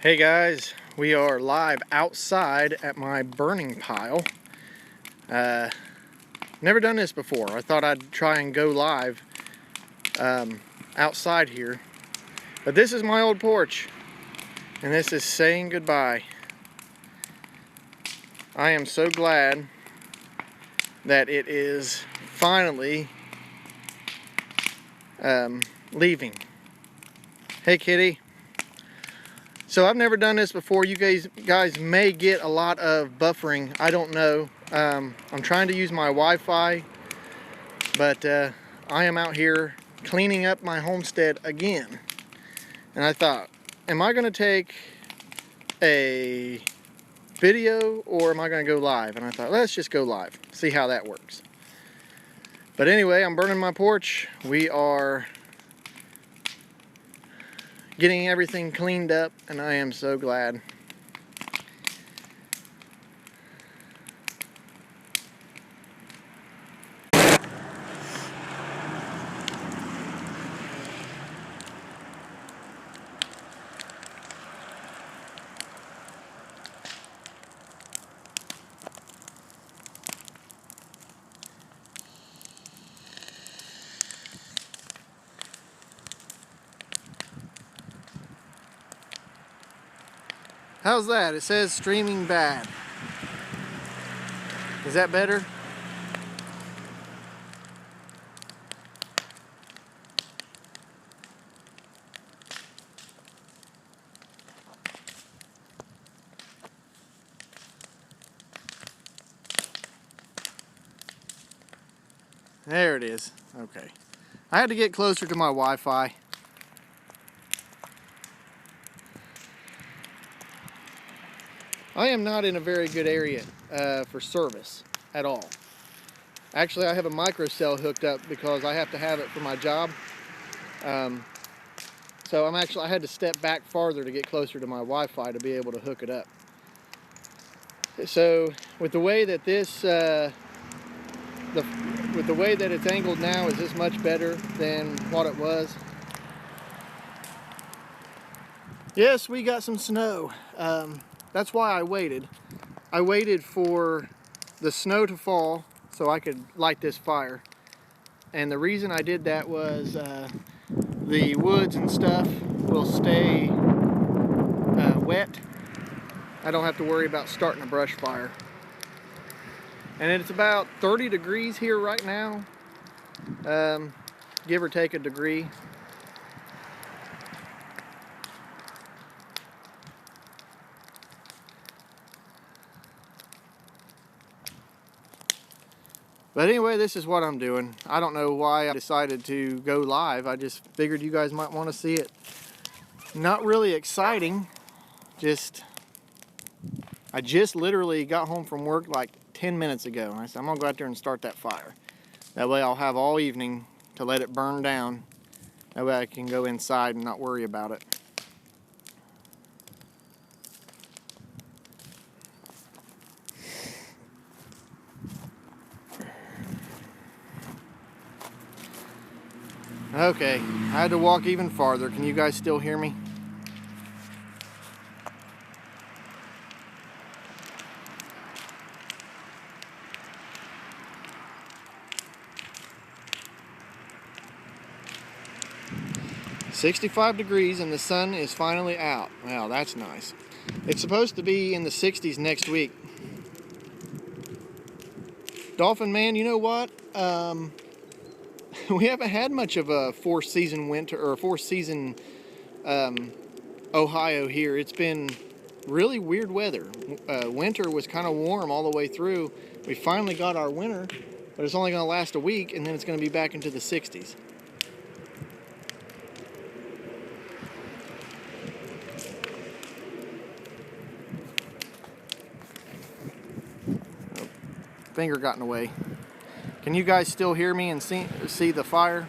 Hey guys, we are live outside at my burning pile. Never done this before. I thought I'd try and go live outside here. But this is my old porch, and this is saying goodbye. I am so glad that it is finally leaving. Hey kitty. So I've never done this before. You guys may get a lot of buffering. I don't know. I'm trying to use my Wi-Fi, but I am out here cleaning up my homestead again. And I thought, am I going to take a video or am I going to go live? And I thought, let's just go live, see how that works. But anyway, I'm burning my porch. We are getting everything cleaned up, and I am so glad. How's that? It says streaming bad. Is that better? There it is. Okay. I had to get closer to my Wi-Fi. I am not in a very good area for service at all. Actually, I have a microcell hooked up because I have to have it for my job. So I had to step back farther to get closer to my Wi-Fi to be able to hook it up. So with the way that this, with the way that it's angled now, is this much better than what it was? Yes, we got some snow. That's why I waited. I waited for the snow to fall so I could light this fire. And the reason I did that was the woods and stuff will stay wet. I don't have to worry about starting a brush fire. And it's about 30 degrees here right now, give or take a degree. But anyway, this is what I'm doing. I don't know why I decided to go live. I just figured you guys might want to see it. Not really exciting. I just literally got home from work like 10 minutes ago. And I said, I'm gonna go out there and start that fire. That way I'll have all evening to let it burn down. That way I can go inside and not worry about it. Okay, I had to walk even farther. Can you guys still hear me? "65 degrees and the sun is finally out." Wow, that's nice. It's supposed to be in the 60s next week. Dolphin Man, you know what? We haven't had much of a four-season winter or four-season Ohio here. It's been really weird weather. Winter was kind of warm all the way through. We finally got our winter, but it's only going to last a week, and then it's going to be back into the 60s. Oh, finger got in the way. Can you guys still hear me and see the fire?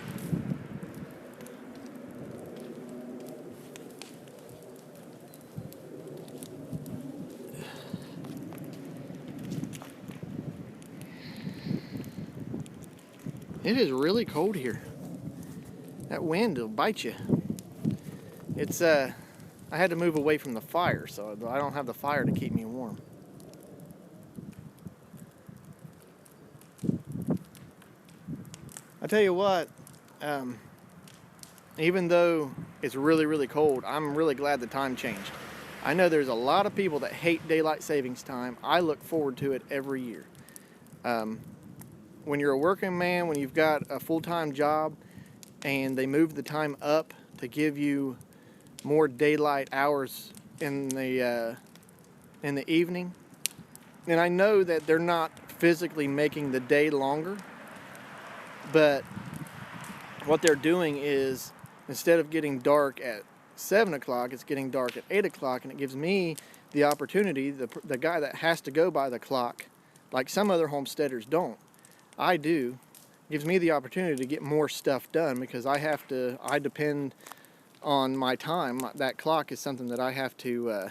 It is really cold here. That wind will bite you. It's I had to move away from the fire, so I don't have the fire to keep me warm. I tell you what, even though it's really, really cold, I'm really glad the time changed. I know there's a lot of people that hate daylight savings time. I look forward to it every year. When you're a working man, when you've got a full-time job, and they move the time up to give you more daylight hours in the evening, and I know that they're not physically making the day longer, but what they're doing is, instead of getting dark at 7 o'clock, it's getting dark at 8 o'clock, and it gives me the opportunity, the guy that has to go by the clock, like some other homesteaders don't, I do, gives me the opportunity to get more stuff done, because I depend on my time. That clock is something that I have to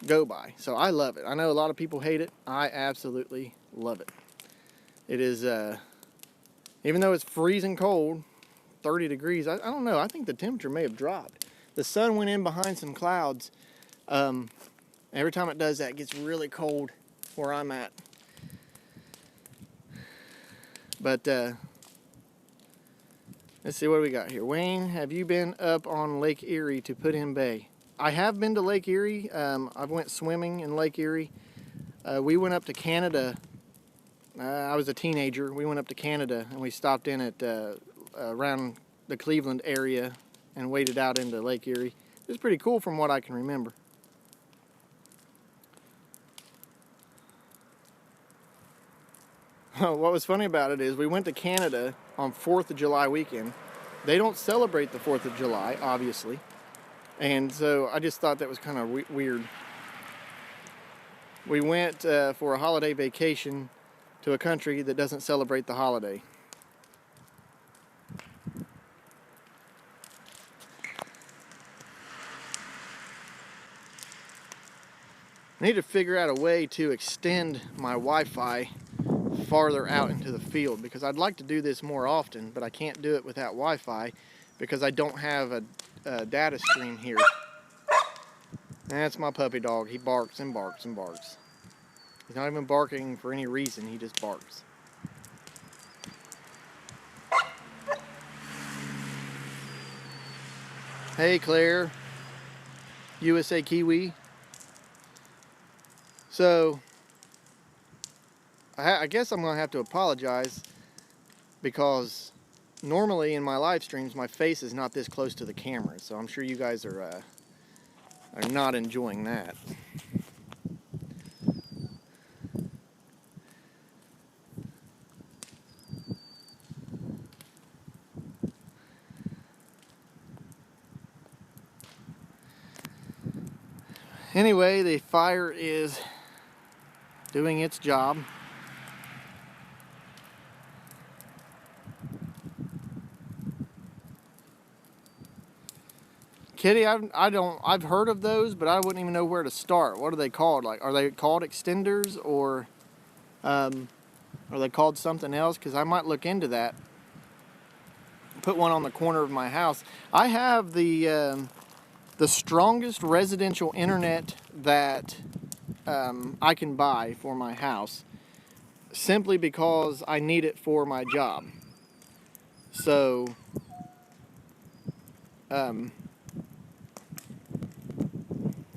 go by. So I love it. I know a lot of people hate it. I absolutely love it. It is, even though it's freezing cold, 30 degrees, I don't know, I think the temperature may have dropped. The sun went in behind some clouds. Every time it does that, it gets really cold where I'm at. But let's see, what do we got here? Wayne, have you been up on Lake Erie to Put in Bay? I have been to Lake Erie. I went swimming in Lake Erie. We went up to Canada. I was a teenager. We went up to Canada and we stopped in at around the Cleveland area and waded out into Lake Erie. It was pretty cool from what I can remember. What was funny about it is we went to Canada on 4th of July weekend. They don't celebrate the 4th of July, obviously. And so I just thought that was kind of weird. We went for a holiday vacation to a country that doesn't celebrate the holiday. I need to figure out a way to extend my Wi-Fi farther out into the field, because I'd like to do this more often, but I can't do it without Wi-Fi because I don't have a data stream here. That's my puppy dog. He barks and barks and barks. He's not even barking for any reason, he just barks. Hey Claire, USA Kiwi. So I guess I'm going to have to apologize, because normally in my live streams my face is not this close to the camera, so I'm sure you guys are not enjoying that. Anyway, the fire is doing its job. Kitty, I've heard of those, but I wouldn't even know where to start. What are they called? Like, are they called extenders, or are they called something else? Because I might look into that. Put one on the corner of my house. I have the strongest residential internet that I can buy for my house, simply because I need it for my job. So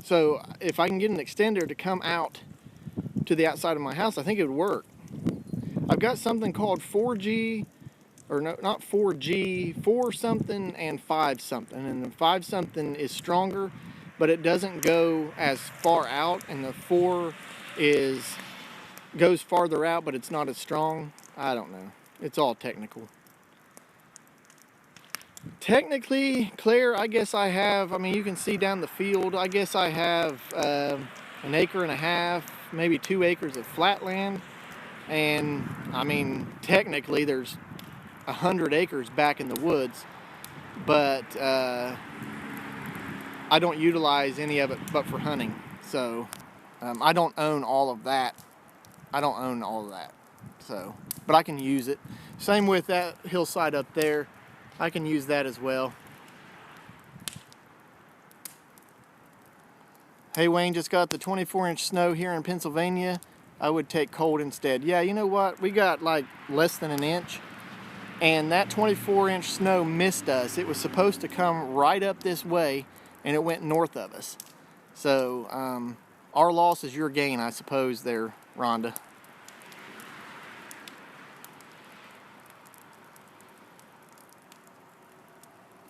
so if I can get an extender to come out to the outside of my house, I think it would work. I've got something called 4G, or no, not 4G, 4 something and 5 something, and the 5 something is stronger, but it doesn't go as far out, and the 4 goes farther out, but it's not as strong. I don't know. It's all technical. Technically, Claire, I guess I have, I mean, you can see down the field, I guess I have an acre and a half, maybe 2 acres of flat land. And, I mean, technically there's 100 acres back in the woods, but I don't utilize any of it but for hunting. So, I don't own all of that. So, but I can use it. Same with that hillside up there. I can use that as well. Hey, Wayne just got the 24-inch snow here in Pennsylvania. I would take cold instead. Yeah, you know what? We got like less than an inch, and that 24-inch snow missed us. It was supposed to come right up this way, and it went north of us. So our loss is your gain, I suppose there, Rhonda.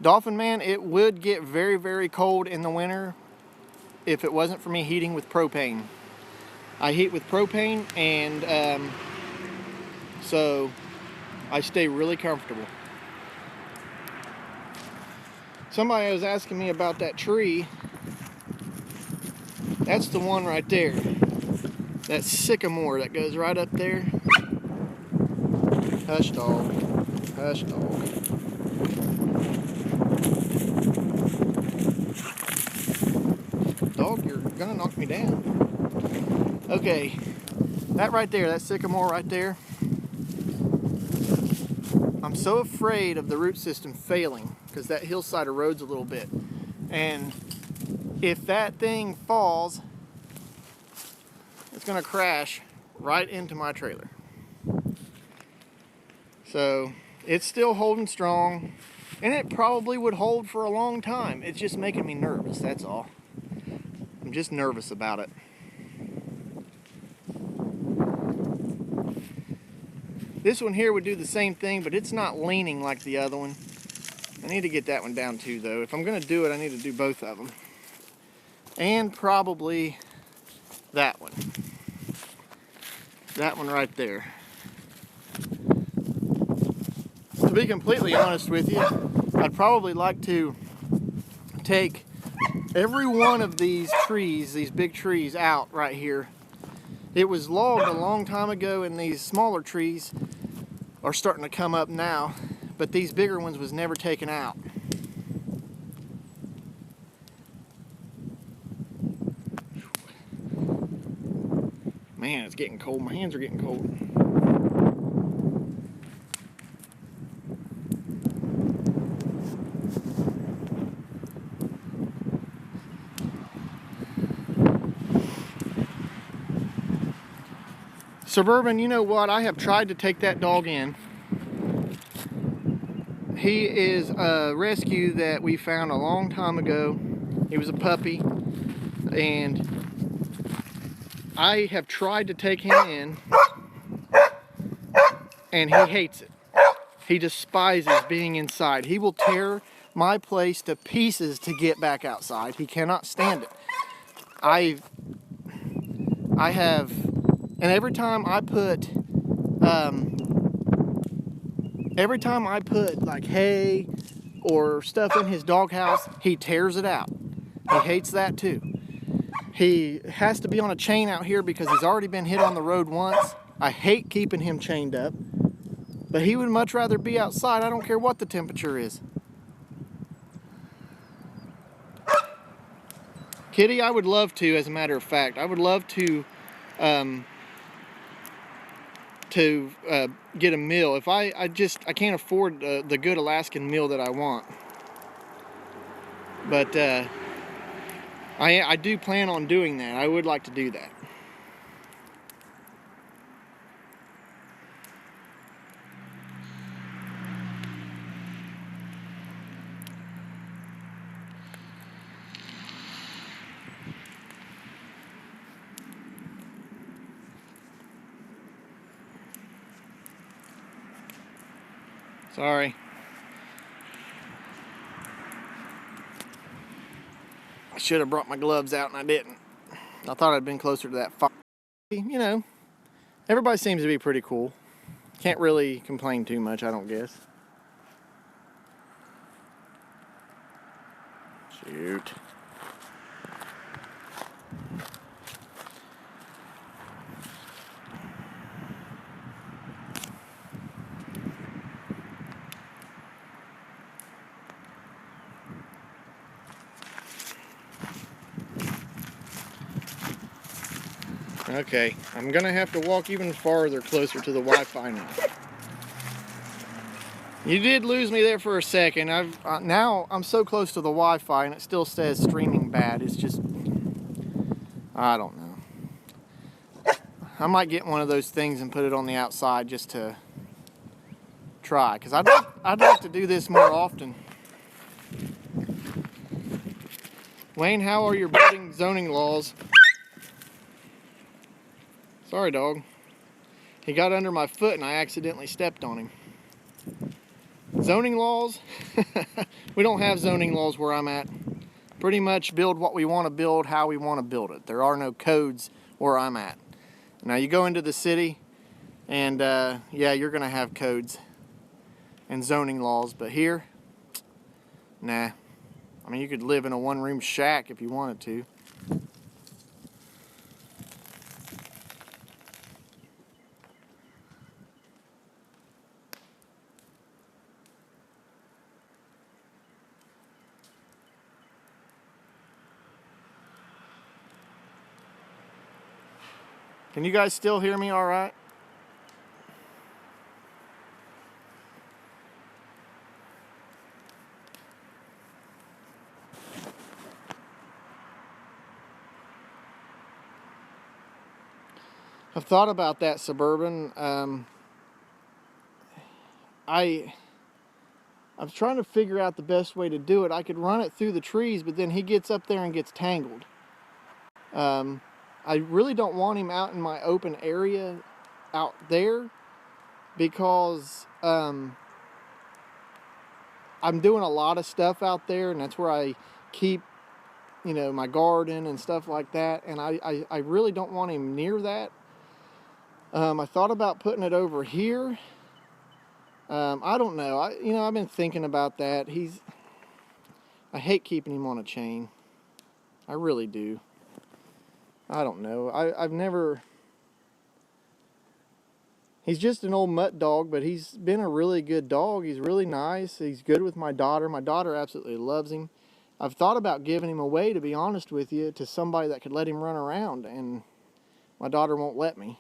Dolphin Man, it would get very, very cold in the winter if it wasn't for me heating with propane. I heat with propane, and so I stay really comfortable. Somebody was asking me about that tree. That's the one right there. That sycamore that goes right up there. Hush, dog. Hush, dog. Dog, you're gonna knock me down. Okay, that right there, that sycamore right there. I'm so afraid of the root system failing because that hillside erodes a little bit. And if that thing falls, it's gonna crash right into my trailer. So it's still holding strong, and it probably would hold for a long time. It's just making me nervous, that's all. I'm just nervous about it. This one here would do the same thing, but it's not leaning like the other one. I need to get that one down too, though. If I'm gonna do it, I need to do both of them. And probably that one. That one right there. To be completely honest with you, I'd probably like to take every one of these trees, these big trees, out right here. It was logged a long time ago, and these smaller trees are starting to come up now, but these bigger ones was never taken out. Man, it's getting cold. My hands are getting cold. Suburban, you know what? I have tried to take that dog in. He is a rescue that we found a long time ago. He was a puppy, and I have tried to take him in, and he hates it. He despises being inside. He will tear my place to pieces to get back outside. He cannot stand it. I have, and every time I put like hay or stuff in his doghouse, he tears it out. He hates that too. He has to be on a chain out here because he's already been hit on the road once. I hate keeping him chained up, but he would much rather be outside. I don't care what the temperature is. Kitty, I would love to, as a matter of fact, I would love to get a meal. If I can't afford the good Alaskan meal that I want. But I do plan on doing that. I would like to do that. Sorry. I should have brought my gloves out and I didn't. I thought I'd been closer to that fire. You know, everybody seems to be pretty cool. Can't really complain too much, I don't guess. Shoot. Okay, I'm gonna have to walk even farther closer to the Wi-Fi now. You did lose me there for a second. Now I'm so close to the Wi-Fi and it still says streaming bad. It's just, I don't know. I might get one of those things and put it on the outside just to try, because I'd like to do this more often. Wayne, how are your building zoning laws? Sorry, dog. He got under my foot and I accidentally stepped on him. Zoning laws? We don't have zoning laws where I'm at. Pretty much build what we want to build, how we want to build it. There are no codes where I'm at. Now you go into the city and yeah, you're going to have codes and zoning laws, but here, nah. I mean, you could live in a one-room shack if you wanted to. Can you guys still hear me all right? I've thought about that, Suburban. I was trying to figure out the best way to do it. I could run it through the trees, but then he gets up there and gets tangled. I really don't want him out in my open area out there because I'm doing a lot of stuff out there, and that's where I keep, you know, my garden and stuff like that, and I really don't want him near that. I thought about putting it over here. I don't know. I've been thinking about that. I hate keeping him on a chain. I really do. I don't know. I've never... He's just an old mutt dog, but he's been a really good dog. He's really nice. He's good with my daughter. My daughter absolutely loves him. I've thought about giving him away, to be honest with you, to somebody that could let him run around, and my daughter won't let me.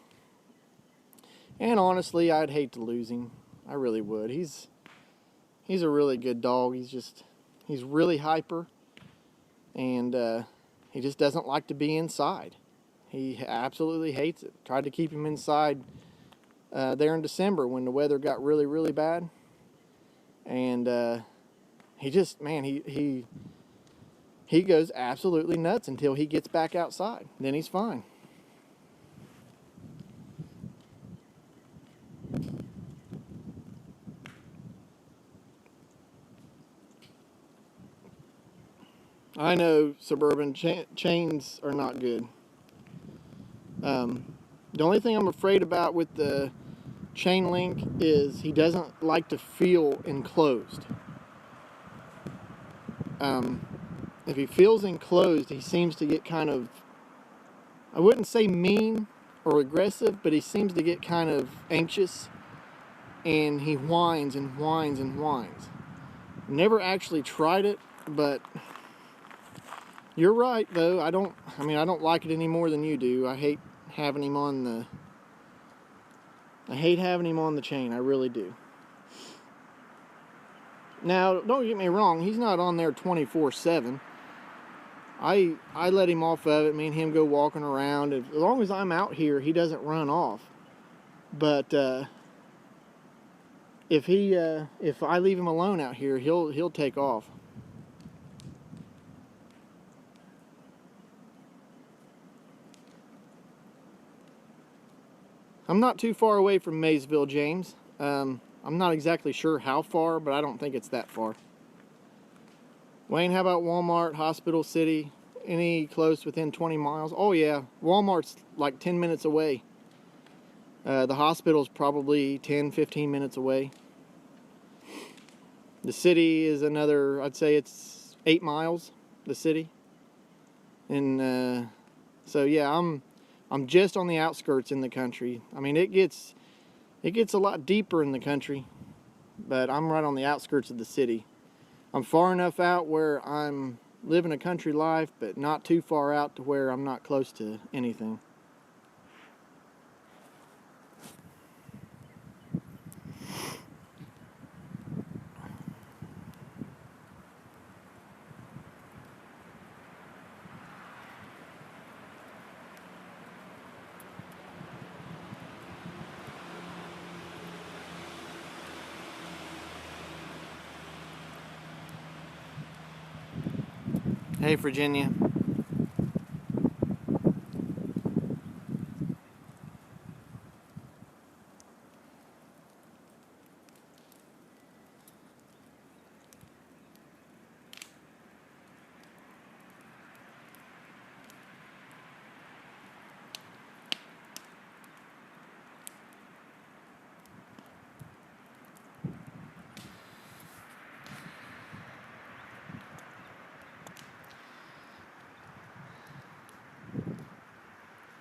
And honestly, I'd hate to lose him. I really would. He's a really good dog. He's really hyper, and he just doesn't like to be inside. He absolutely hates it. Tried to keep him inside there in December when the weather got really, really bad. And he just, man, he goes absolutely nuts until he gets back outside. Then he's fine. I know, Suburban, chains are not good. The only thing I'm afraid about with the chain link is he doesn't like to feel enclosed. If he feels enclosed, he seems to get kind of, I wouldn't say mean or aggressive, but he seems to get kind of anxious, and he whines and whines and whines. Never actually tried it, but you're right, though. I don't like it any more than you do. I hate having him on the chain. I really do. Now, don't get me wrong. He's not on there 24/7. I let him off of it. Me and him go walking around. As long as I'm out here, he doesn't run off. But if I leave him alone out here, he'll take off. I'm not too far away from Maysville, James. I'm not exactly sure how far, but I don't think it's that far. Wayne, how about Walmart, Hospital City? Any close within 20 miles? Oh yeah, Walmart's like 10 minutes away. The hospital's probably 10, 15 minutes away. The city is another, I'd say it's 8 miles, the city. And so yeah, I'm just on the outskirts in the country. I mean, it gets a lot deeper in the country, but I'm right on the outskirts of the city. I'm far enough out where I'm living a country life, but not too far out to where I'm not close to anything. Hey, Virginia.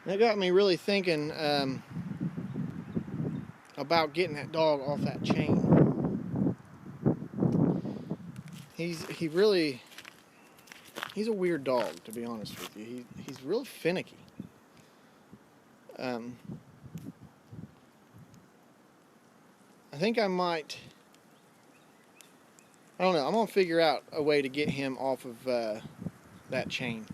That got me really thinking about getting that dog off that chain. He's a weird dog, to be honest with you. He's real finicky. I think I might. I don't know. I'm gonna figure out a way to get him off of that chain.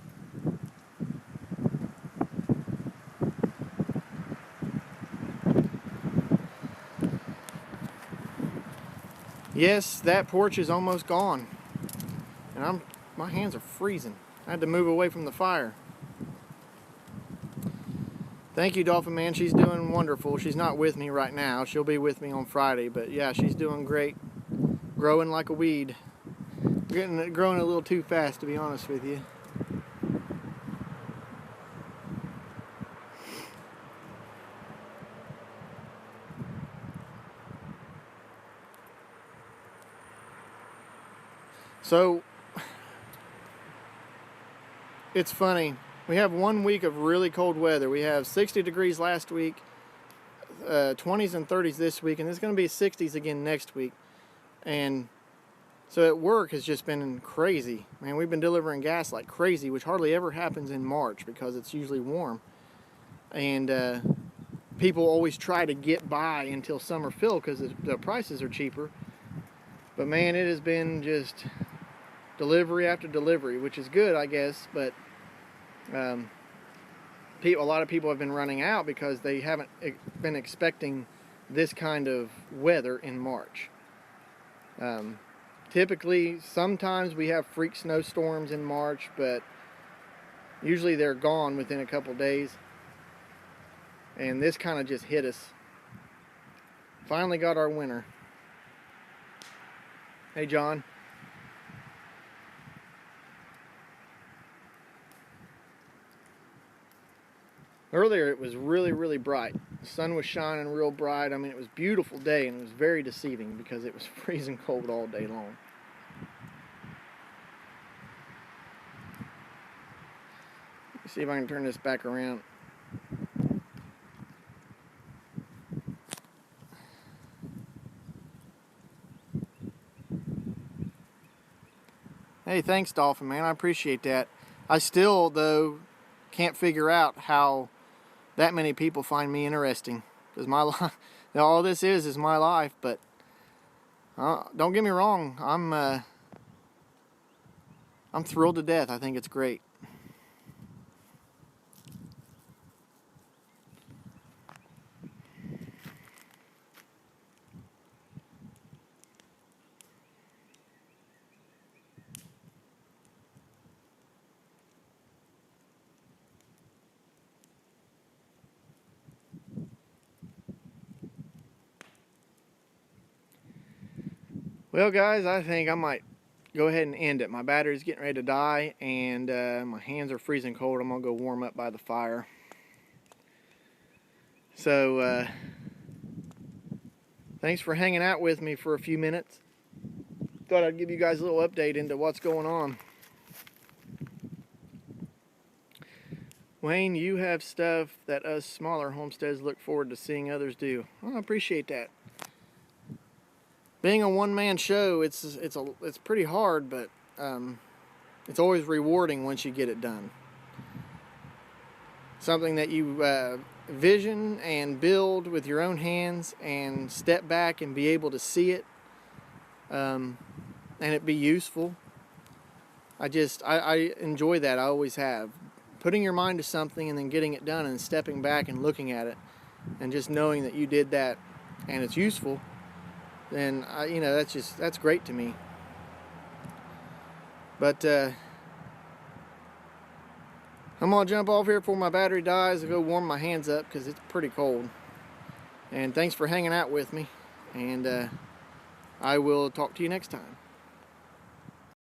Yes, that porch is almost gone, and my hands are freezing. I had to move away from the fire. Thank you, Dolphin Man. She's doing wonderful. She's not with me right now. She'll be with me on Friday, but yeah, she's doing great. Growing like a weed. Growing a little too fast, to be honest with you. So, it's funny. We have 1 week of really cold weather. We have 60 degrees last week, 20s and 30s this week, and it's going to be 60s again next week. And so at work has just been crazy. Man, we've been delivering gas like crazy, which hardly ever happens in March because it's usually warm. And people always try to get by until summer fill because the prices are cheaper. But man, it has been just delivery after delivery, which is good, I guess, but a lot of people have been running out because they haven't been expecting this kind of weather in March. Typically, sometimes we have freak snowstorms in March, but usually they're gone within a couple days. And this kind of just hit us. Finally got our winter. Hey, John. Earlier it was really, really bright. The sun was shining real bright. I mean, it was a beautiful day, and it was very deceiving because it was freezing cold all day long. Let me see if I can turn this back around. Hey, thanks, Dolphin Man. I appreciate that. I still, though, can't figure out how that many people find me interesting. Because my life, all this is my life. But don't get me wrong, I'm thrilled to death. I think it's great. Well, guys, I think I might go ahead and end it. My battery's getting ready to die, and my hands are freezing cold. I'm going to go warm up by the fire. So, thanks for hanging out with me for a few minutes. Thought I'd give you guys a little update into what's going on. Wayne, you have stuff that us smaller homesteads look forward to seeing others do. Well, I appreciate that. Being a one-man show, it's pretty hard, but it's always rewarding once you get it done. Something that you vision and build with your own hands and step back and be able to see it and it be useful. I enjoy that. I always have. Putting your mind to something and then getting it done and stepping back and looking at it and just knowing that you did that and it's useful, then that's great to me. But I'm gonna jump off here before my battery dies and go warm my hands up because it's pretty cold. And thanks for hanging out with me, and I will talk to you next time.